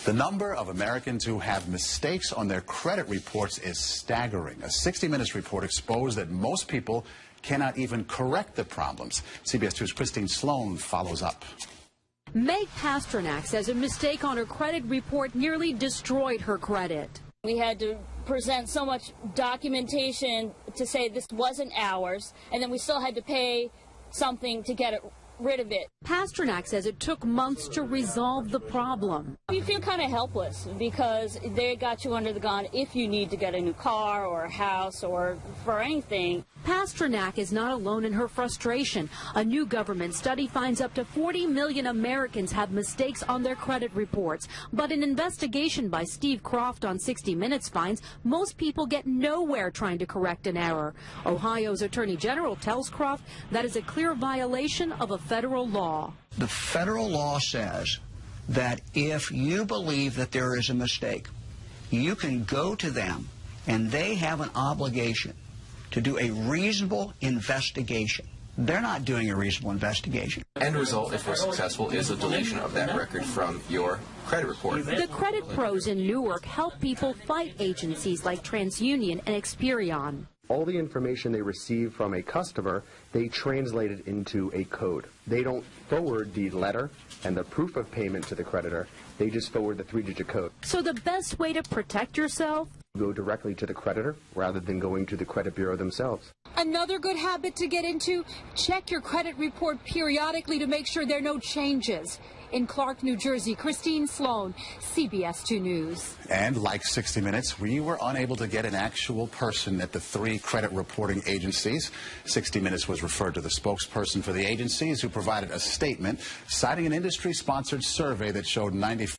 The number of Americans who have mistakes on their credit reports is staggering. A 60 Minutes report exposed that most people cannot even correct the problems. CBS 2's Christine Sloan follows up. Meg Pasternak says a mistake on her credit report nearly destroyed her credit. We had to present so much documentation to say this wasn't ours, and then we still had to pay something to get rid of it. Pasternak says it took months to resolve the problem. You feel kind of helpless because they got you under the gun if you need to get a new car or a house or for anything. Pasternak is not alone in her frustration. A new government study finds up to 40 million Americans have mistakes on their credit reports. But an investigation by Steve Croft on 60 Minutes finds most people get nowhere trying to correct an error. Ohio's Attorney General tells Croft that is a clear violation of a federal law. The federal law says that if you believe that there is a mistake, you can go to them and they have an obligation to do a reasonable investigation. They're not doing a reasonable investigation. End result, if we're successful, is a deletion of that record from your credit report. The credit pros in Newark help people fight agencies like TransUnion and Experian. All the information they receive from a customer, they translate it into a code. They don't forward the letter and the proof of payment to the creditor. They just forward the 3-digit code. So the best way to protect yourself? Go directly to the creditor rather than going to the credit bureau themselves. Another good habit to get into, check your credit report periodically to make sure there are no changes. In Clark, New Jersey, Christine Sloan, CBS 2 News. And like 60 Minutes, we were unable to get an actual person at the 3 credit reporting agencies. 60 Minutes was referred to the spokesperson for the agencies, who provided a statement citing an industry-sponsored survey that showed 95